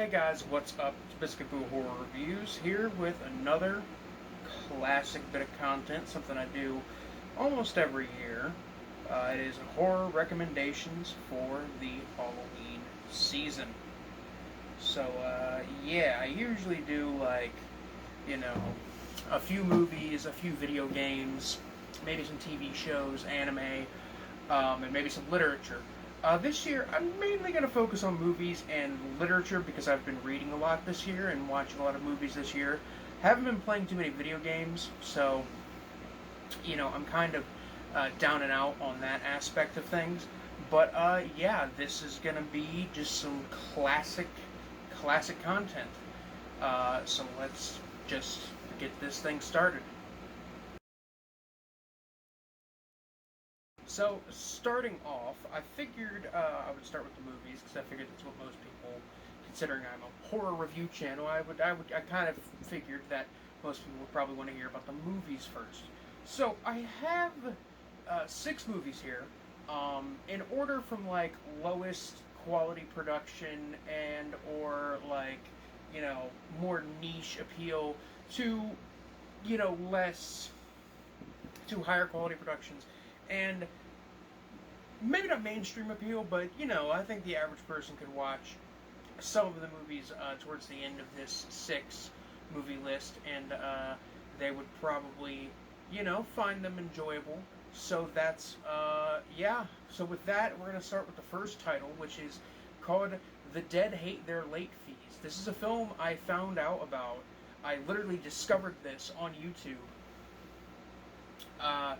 Hey guys, what's up? It's Biscuit Boo Horror Reviews here with another classic bit of content, something I do almost every year. It is horror recommendations for the Halloween season. So, yeah, I usually do you know, a few movies, a few video games, maybe some TV shows, anime, and maybe some literature. This year, I'm mainly going to focus on movies and literature because I've been reading a lot this year and watching a lot of movies this year. Haven't been playing too many video games, so I'm kind of down and out on that aspect of things. But yeah, this is going to be just some classic content. So let's just get this thing started. So, starting off, I figured I would start with the movies because I figured that's what most people, considering I'm a horror review channel, I kind of figured that most people would probably want to hear about the movies first. So, I have six movies here, in order from lowest quality production and or more niche appeal to less to higher quality productions and maybe not mainstream appeal, but I think the average person could watch some of the movies towards the end of this six movie list, and they would probably, find them enjoyable. So that's yeah. So with that, we're gonna start with the first title, which is called "The Dead Hate Their Late Fees." This is a film I found out about. I literally discovered this on YouTube. Uh,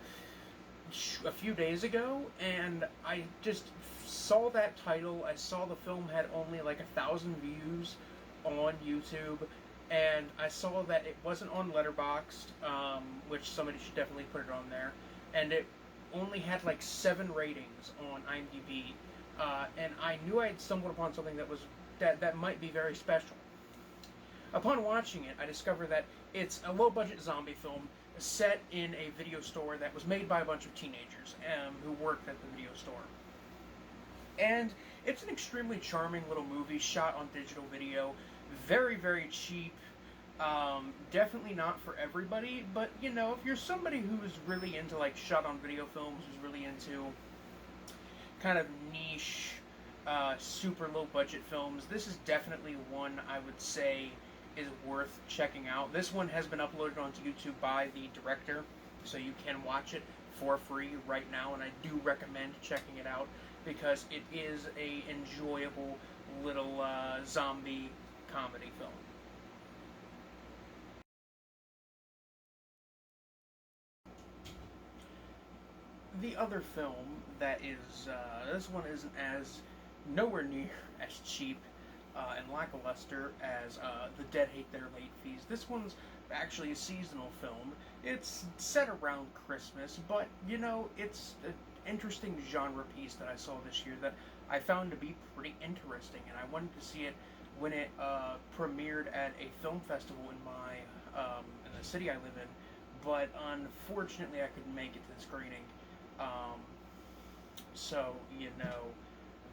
a few days ago, and I just saw that title. I saw the film had only like 1,000 views on YouTube, and I saw that it wasn't on Letterboxd, which somebody should definitely put it on there, and it only had like 7 ratings on IMDb, and I knew I had stumbled upon something that might be very special. Upon watching it, I discovered that it's a low-budget zombie film set in a video store that was made by a bunch of teenagers who worked at the video store. And it's an extremely charming little movie shot on digital video, very, very cheap. Definitely not for everybody, but if you're somebody who's really into shot on video films, who's really into kind of niche, super low budget films, this is definitely one I would say is worth checking out. This one has been uploaded onto YouTube by the director, so you can watch it for free right now, and I do recommend checking it out because it is a enjoyable little zombie comedy film. The other film that is this one isn't as nowhere near as cheap and lackluster as The Dead Hate Their Late Fees. This one's actually a seasonal film. It's set around Christmas, but it's an interesting genre piece that I saw this year that I found to be pretty interesting, and I wanted to see it when it premiered at a film festival in the city I live in. But unfortunately, I couldn't make it to the screening. Um, so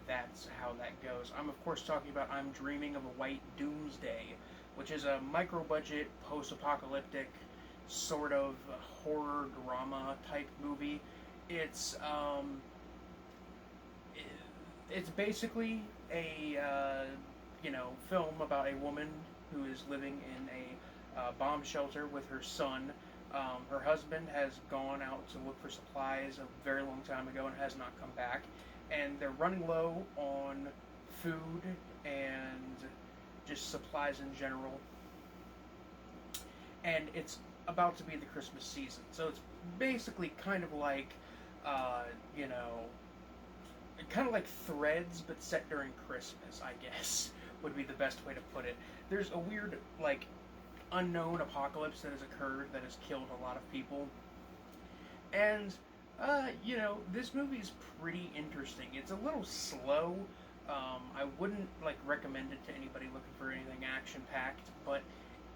that's how that goes. I'm of course talking about I'm Dreaming of a White Doomsday, which is a micro-budget, post-apocalyptic sort of horror drama type movie. It's it's basically a film about a woman who is living in a bomb shelter with her son. Her husband has gone out to look for supplies a very long time ago and has not come back, and they're running low on food and just supplies in general. And it's about to be the Christmas season, so it's basically uh, you know, kind of like Threads, but set during Christmas, I guess, would be the best way to put it. There's a weird, unknown apocalypse that has occurred that has killed a lot of people. And, this movie is pretty interesting. It's a little slow. I wouldn't, recommend it to anybody looking for anything action-packed, but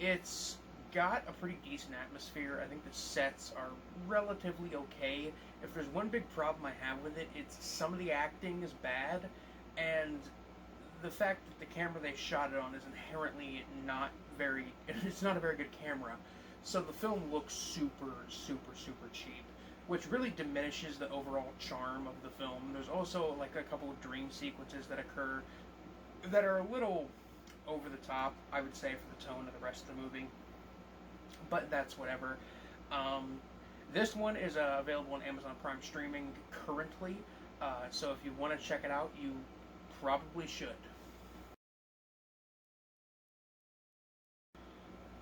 it's got a pretty decent atmosphere. I think the sets are relatively okay. If there's one big problem I have with it, it's some of the acting is bad, and the fact that the camera they shot it on is inherently not very, it's not a very good camera. So the film looks super, super, super cheap, which really diminishes the overall charm of the film. There's also like a couple of dream sequences that occur that are a little over the top, I would say, for the tone of the rest of the movie. But that's whatever. Um, this one is available on Amazon Prime streaming currently, so if you want to check it out, you probably should.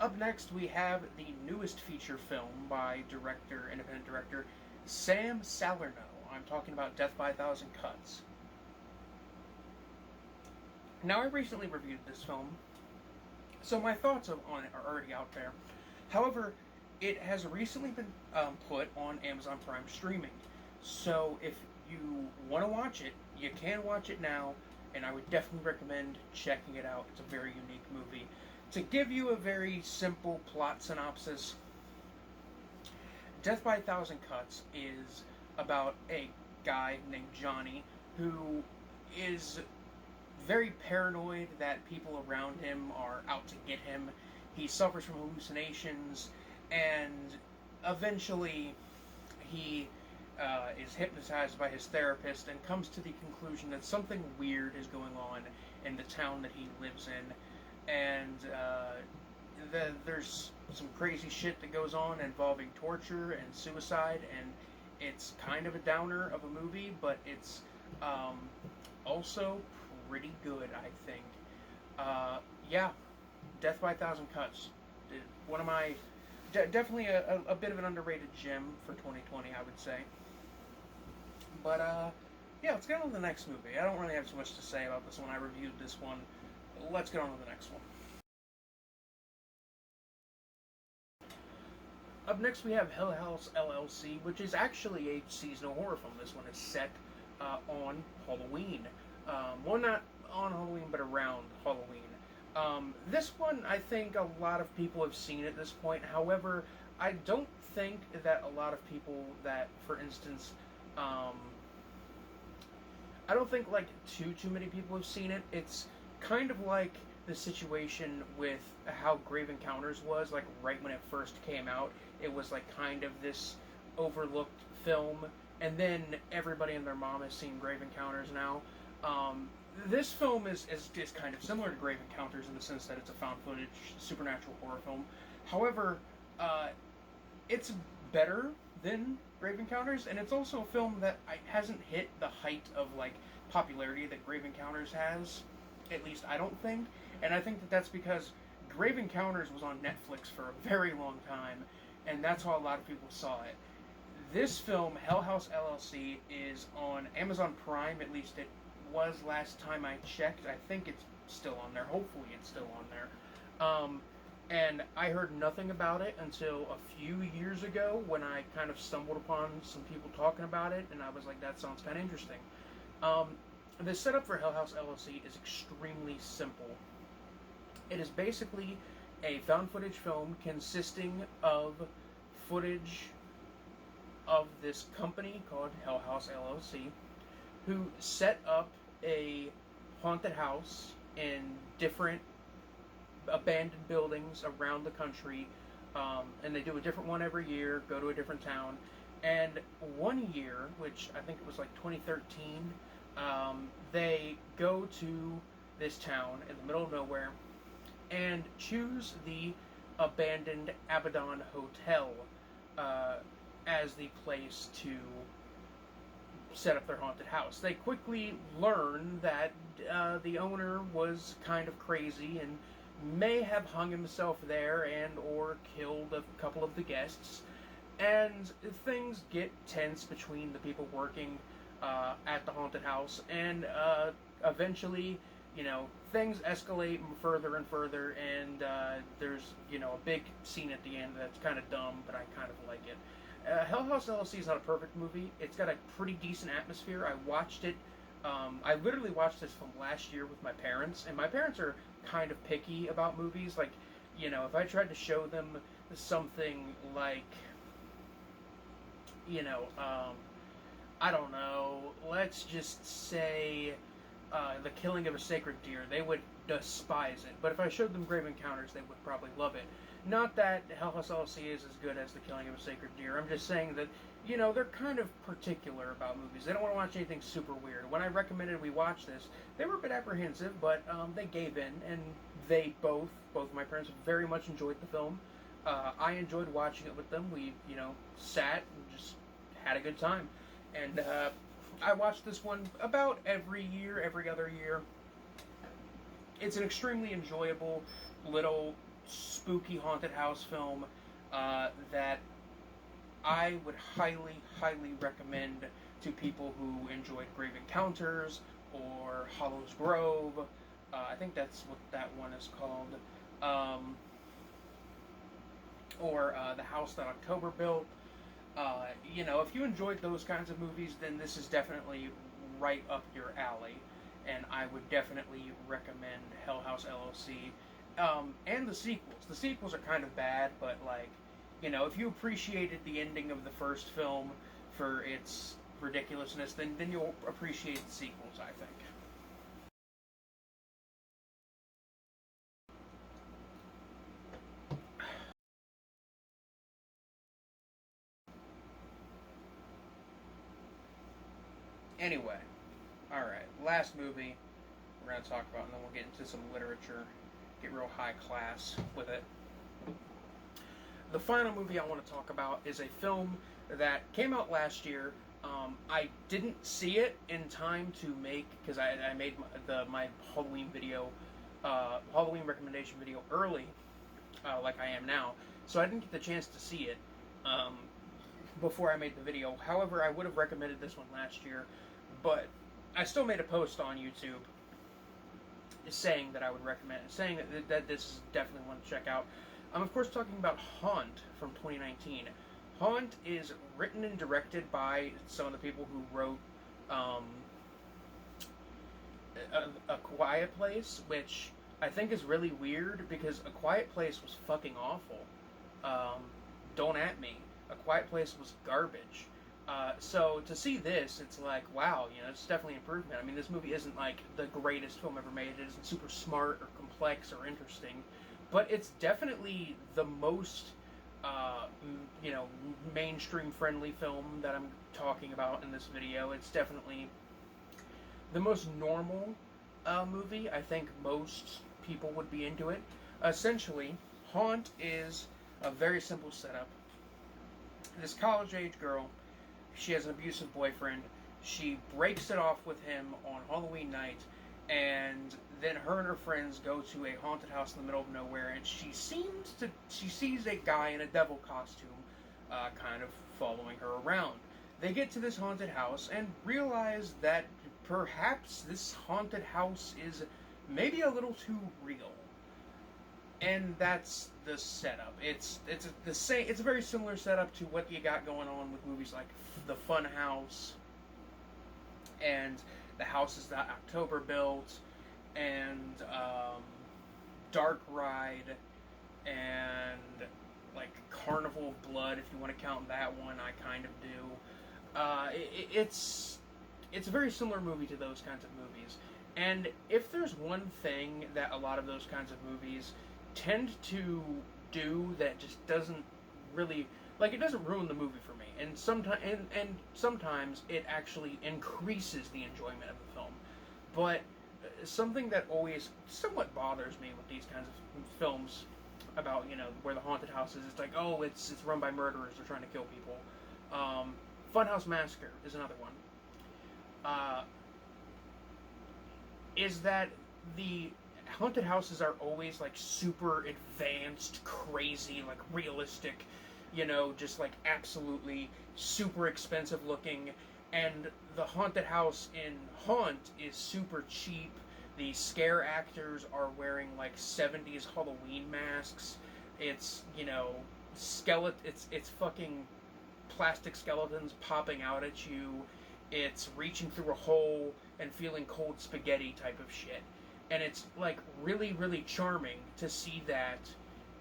Up next, we have the newest feature film by independent director Sam Salerno. I'm talking about Death by a Thousand Cuts. Now, I recently reviewed this film, so my thoughts on it are already out there. However, it has recently been put on Amazon Prime streaming. So if you want to watch it, you can watch it now, and I would definitely recommend checking it out. It's a very unique movie. To give you a very simple plot synopsis, Death by a Thousand Cuts is about a guy named Johnny who is very paranoid that people around him are out to get him. He suffers from hallucinations, and eventually he is hypnotized by his therapist and comes to the conclusion that something weird is going on in the town that he lives in. And there's some crazy shit that goes on involving torture and suicide, and it's kind of a downer of a movie, but it's also pretty good, I think. Yeah, Death by a Thousand Cuts. One of my... definitely a bit of an underrated gem for 2020, I would say. But, yeah, let's get on to the next movie. I don't really have too much to say about this one. I reviewed this one. Let's get on to the next one. Up next, we have Hell House LLC, which is actually a seasonal horror film. This one is set on Halloween. Well, not on Halloween, but around Halloween. This one, I think a lot of people have seen at this point. However, I don't think that a lot of people that, for instance, I don't think like too many people have seen it. It's kind of like the situation with how Grave Encounters was, like right when it first came out. It was like kind of this overlooked film, and then everybody and their mom has seen Grave Encounters now. This film is kind of similar to Grave Encounters in the sense that it's a found footage supernatural horror film. However, it's better than Grave Encounters, and it's also a film that hasn't hit the height of like popularity that Grave Encounters has. At least I don't think, and I think that that's because Grave Encounters was on Netflix for a very long time, and that's how a lot of people saw it. This film, Hell House LLC, is on Amazon Prime. At least it was last time I checked. I think it's still on there. Hopefully it's still on there. And I heard nothing about it until a few years ago when I kind of stumbled upon some people talking about it, and I was like, that sounds kind of interesting. The setup for Hell House LLC is extremely simple. It is basically a found footage film consisting of footage of this company called Hell House LLC, who set up a haunted house in different abandoned buildings around the country, and they do a different one every year, go to a different town. And one year, which I think it was like 2013, they go to this town in the middle of nowhere and choose the abandoned Abaddon Hotel as the place to set up their haunted house. They quickly learn that the owner was kind of crazy and may have hung himself there and or killed a couple of the guests, and things get tense between the people working at the haunted house, and eventually, things escalate further and further, and there's, a big scene at the end that's kind of dumb, but I kind of like it. Hell House LLC is not a perfect movie. It's got a pretty decent atmosphere. I watched it. I literally watched this film last year with my parents, and my parents are kind of picky about movies. Like, if I tried to show them something like, I don't know, let's just say The Killing of a Sacred Deer, they would despise it. But if I showed them Grave Encounters, they would probably love it. Not that Hell House LLC is as good as The Killing of a Sacred Deer. I'm just saying that, they're kind of particular about movies. They don't want to watch anything super weird. When I recommended we watch this, they were a bit apprehensive, but they gave in, and they both of my parents, very much enjoyed the film. I enjoyed watching it with them. We, sat and just had a good time. And I watch this one about every year, every other year. It's an extremely enjoyable little spooky haunted house film that I would highly, highly recommend to people who enjoyed Grave Encounters or Hollow's Grove. I think that's what that one is called. Or The House That October Built. If you enjoyed those kinds of movies, then this is definitely right up your alley, and I would definitely recommend Hell House LLC, and the sequels. The sequels are kind of bad, but if you appreciated the ending of the first film for its ridiculousness, then you'll appreciate the sequels, I think. Anyway, alright, last movie we're going to talk about, and then we'll get into some literature, get real high class with it. The final movie I want to talk about is a film that came out last year. I didn't see it in time to make, because I made my Halloween video, Halloween recommendation video early, like I am now, so I didn't get the chance to see it before I made the video. However, I would have recommended this one last year, but I still made a post on YouTube saying that I would recommend it, saying that this is definitely one to check out. I'm of course talking about Haunt from 2019. Haunt is written and directed by some of the people who wrote a Quiet Place, which I think is really weird because A Quiet Place was fucking awful. Don't at me. A Quiet Place was garbage. So to see this, it's like, wow, it's definitely an improvement. I mean, this movie isn't like the greatest film ever made. It isn't super smart or complex or interesting, but it's definitely the most, mainstream friendly film that I'm talking about in this video. It's definitely the most normal movie. I think most people would be into it. Essentially, Haunt is a very simple setup. This college-age girl, she has an abusive boyfriend. She breaks it off with him on Halloween night, and then her and her friends go to a haunted house in the middle of nowhere, and she sees a guy in a devil costume kind of following her around. They get to this haunted house and realize that perhaps this haunted house is maybe a little too real. And that's the setup. It's the same. It's a very similar setup to what you got going on with movies like The Fun House and The Houses That October Built and Dark Ride and like Carnival of Blood, if you want to count that one. I kind of do. It's a very similar movie to those kinds of movies. And if there's one thing that a lot of those kinds of movies tend to do that just doesn't really, it doesn't ruin the movie for me, and sometimes it actually increases the enjoyment of the film. But something that always somewhat bothers me with these kinds of films about, where the haunted house is, it's like, oh, it's run by murderers, they're trying to kill people. Funhouse Massacre is another one. Is that the haunted houses are always super advanced, crazy, realistic, just absolutely super expensive looking, and the haunted house in Haunt is super cheap. The scare actors are wearing 70s Halloween masks. It's it's fucking plastic skeletons popping out at you. It's reaching through a hole and feeling cold spaghetti type of shit. And it's really, really charming to see that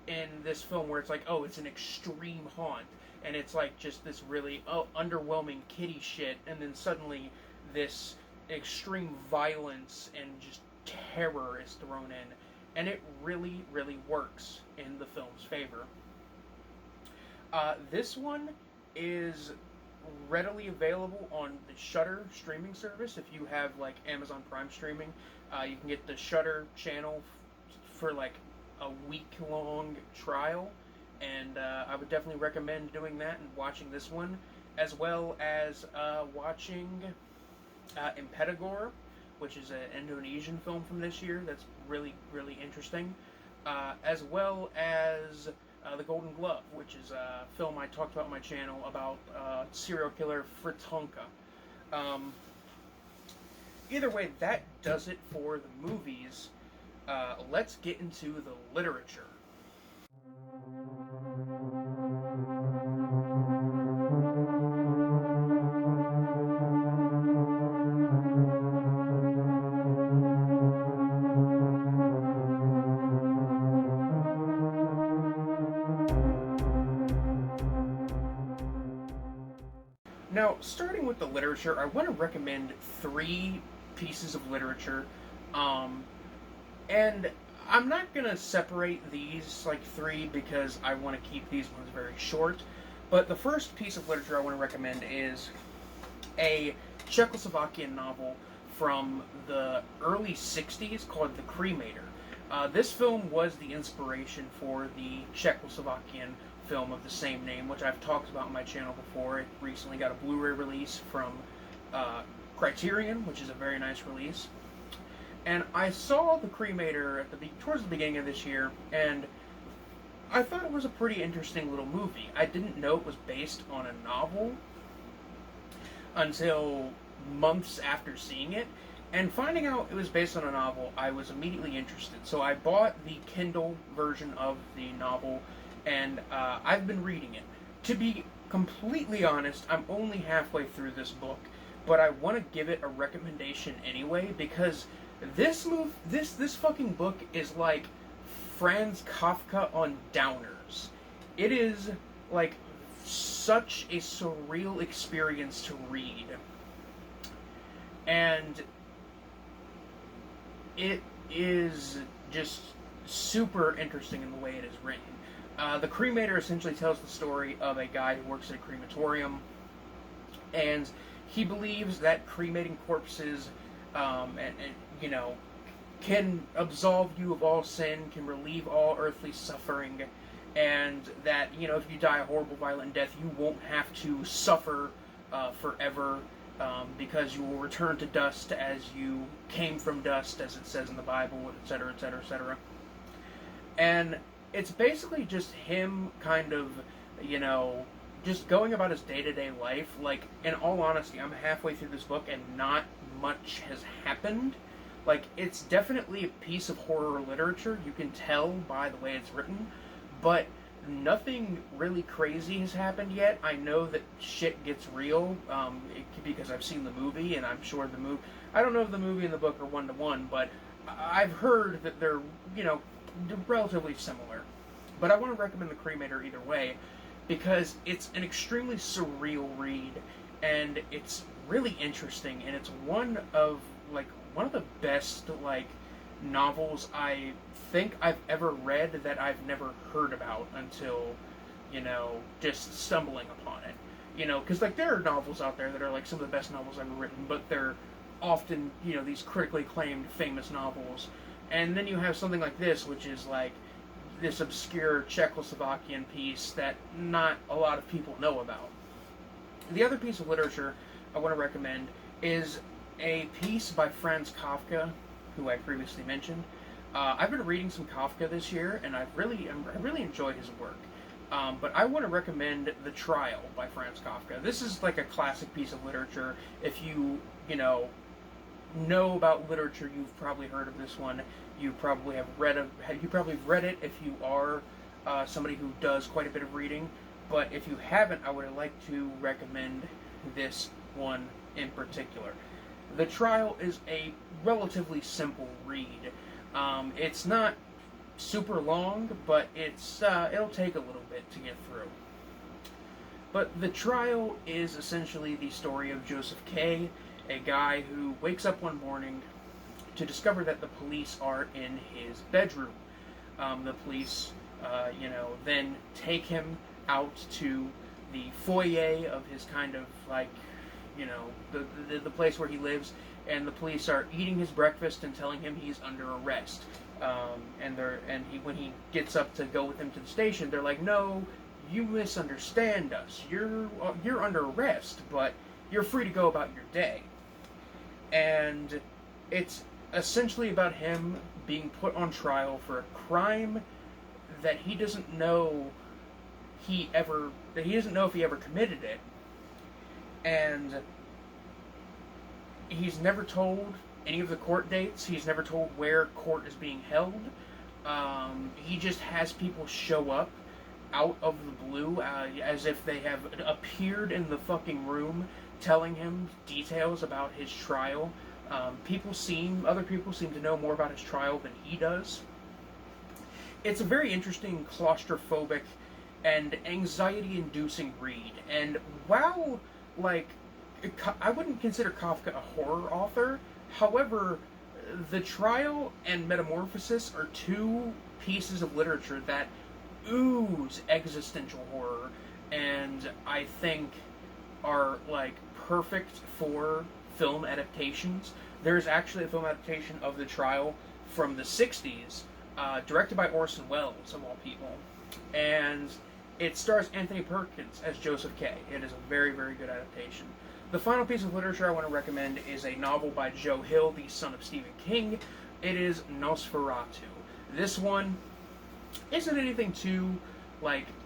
in this film where it's oh, it's an extreme haunt, and it's just this really underwhelming kiddie shit, and then suddenly this extreme violence and just terror is thrown in, and it really, really works in the film's favor. This one is readily available on the Shudder streaming service. If you have like Amazon Prime streaming, you can get the Shudder channel for like a week-long trial, and I would definitely recommend doing that and watching this one, as well as watching Impetigore, which is an Indonesian film from this year that's really, really interesting, as well as The Golden Glove, which is a film I talked about on my channel about serial killer Fritonka. Either way, that does it for the movies. Let's get into the literature. Now, starting with the literature, I want to recommend 3 pieces of literature. And I'm not going to separate these, like, 3 because I want to keep these ones very short. But the first piece of literature I want to recommend is a Czechoslovakian novel from the early 60s called The Cremator. This film was the inspiration for the Czechoslovakian film of the same name, which I've talked about on my channel before. It recently got a Blu-ray release from Criterion, which is a very nice release. And I saw The Cremator towards the beginning of this year, and I thought it was a pretty interesting little movie. I didn't know it was based on a novel until months after seeing it, and finding out it was based on a novel, I was immediately interested. So I bought the Kindle version of the novel, and I've been reading it. To be completely honest, I'm only halfway through this book, but I want to give it a recommendation anyway, because this fucking book is like Franz Kafka on downers. It is like such a surreal experience to read, and it is just super interesting in the way it is written. The Cremator essentially tells the story of a guy who works at a crematorium, and he believes that cremating corpses and you know, can absolve you of all sin, can relieve all earthly suffering, and that, you know, if you die a horrible, violent death, you won't have to suffer forever, because you will return to dust as you came from dust, as it says in the Bible, etc., etc., etc. And it's basically just him kind of, you know, just going about his day-to-day life. Like, in all honesty, I'm halfway through this book and not much has happened. Like, it's definitely a piece of horror literature, you can tell by the way it's written, but nothing really crazy has happened yet. I know that shit gets real, because I've seen the movie, and I'm sure I don't know if the movie and the book are one-to-one, but I've heard that they're, you know, relatively similar. But I want to recommend The Cremator either way, because it's an extremely surreal read, and it's really interesting, and it's one of the best, like, novels I think I've ever read that I've never heard about until, you know, just stumbling upon it. You know, because, like, there are novels out there that are, like, some of the best novels ever written, but they're often, you know, these critically acclaimed, famous novels. And then you have something like this, which is, like, this obscure Czechoslovakian piece that not a lot of people know about. The other piece of literature I want to recommend is a piece by Franz Kafka, who I previously mentioned. I've been reading some Kafka this year, and I really enjoy his work. But I want to recommend The Trial by Franz Kafka. This is like a classic piece of literature. If you know about literature, you've probably heard of this one. You probably have read it if you are somebody who does quite a bit of reading. But if you haven't, I would like to recommend this one in particular. The Trial is a relatively simple read. It's not super long, but it'll take a little bit to get through. But The Trial is essentially the story of Joseph K., a guy who wakes up one morning to discover that the police are in his bedroom. The police, then take him out to the foyer of his kind of like, the place where he lives, and the police are eating his breakfast and telling him he's under arrest. When he gets up to go with them to the station, they're like, "No, you misunderstand us. You're under arrest, but you're free to go about your day." And it's essentially about him being put on trial for a crime that he doesn't know if he ever committed it, and he's never told any of the court dates. He's never told where court is being held. He just has people show up out of the blue, as if they have appeared in the fucking room, telling him details about his trial. Other people seem to know more about his trial than he does. It's a very interesting, claustrophobic, and anxiety-inducing read. And while, I wouldn't consider Kafka a horror author, however, The Trial and Metamorphosis are two pieces of literature that ooze existential horror, and I think are, perfect for film adaptations. There's actually a film adaptation of The Trial from the 60s, directed by Orson Welles, of all people. And it stars Anthony Perkins as Joseph K. It is a very, very good adaptation. The final piece of literature I want to recommend is a novel by Joe Hill, the son of Stephen King. It is Nosferatu. This one isn't anything too,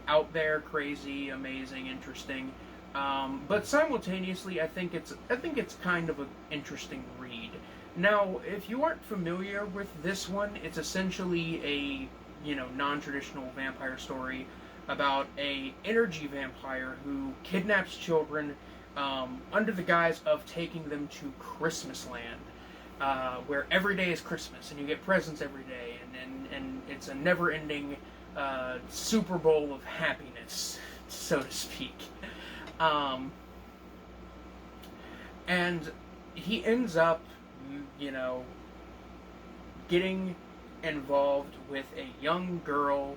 out there, crazy, amazing, interesting. But simultaneously, I think it's kind of an interesting read. Now, if you aren't familiar with this one, it's essentially a, non-traditional vampire story about a energy vampire who kidnaps children under the guise of taking them to Christmas Land, where every day is Christmas and you get presents every day, and it's a never-ending Super Bowl of happiness, so to speak. And he ends up, getting involved with a young girl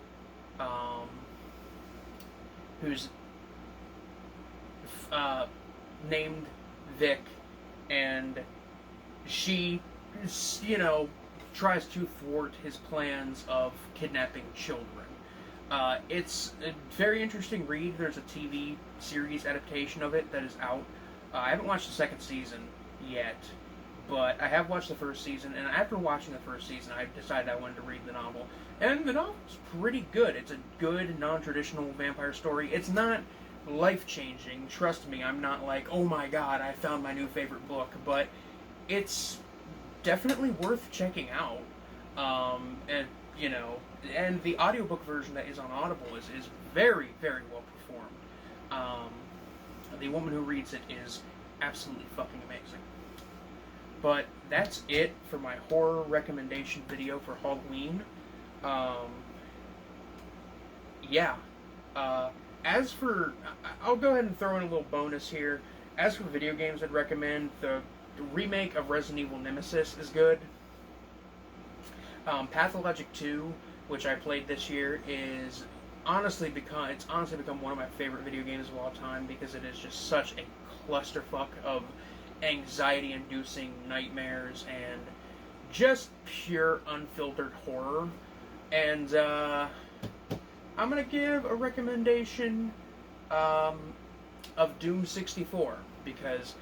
who's named Vic, and she, tries to thwart his plans of kidnapping children. It's a very interesting read. There's a TV series adaptation of it that is out. I haven't watched the second season yet, but I have watched the first season, and after watching the first season, I decided I wanted to read the novel. And the novel's pretty good. It's a good, non-traditional vampire story. It's not life-changing. Trust me, I'm not like, oh my god, I found my new favorite book, but it's definitely worth checking out. And the audiobook version that is on Audible is very, very well performed. The woman who reads it is absolutely fucking amazing. But that's it for my horror recommendation video for Halloween. As for, I'll go ahead and throw in a little bonus here. As for video games I'd recommend, the remake of Resident Evil Nemesis is good. Pathologic 2, which I played this year, is honestly become one of my favorite video games of all time, because it is just such a clusterfuck of anxiety-inducing nightmares and just pure unfiltered horror. And I'm gonna give a recommendation of Doom 64, because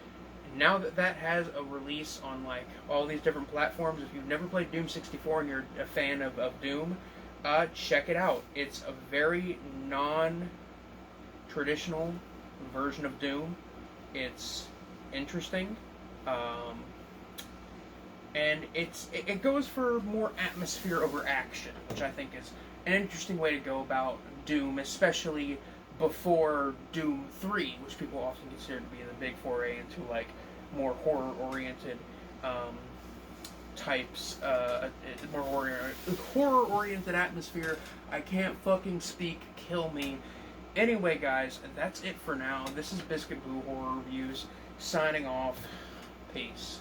now that has a release on all these different platforms, if you've never played Doom 64 and you're a fan of Doom, check it out. It's a very non-traditional version of Doom. It's interesting, and it goes for more atmosphere over action, which I think is an interesting way to go about Doom, especially before Doom 3, which people often consider to be the big foray into more horror-oriented types, more horror-oriented atmosphere. I can't fucking speak, kill me. Anyway, guys, that's it for now. This is Biscuit Boo Horror Reviews, signing off. Peace.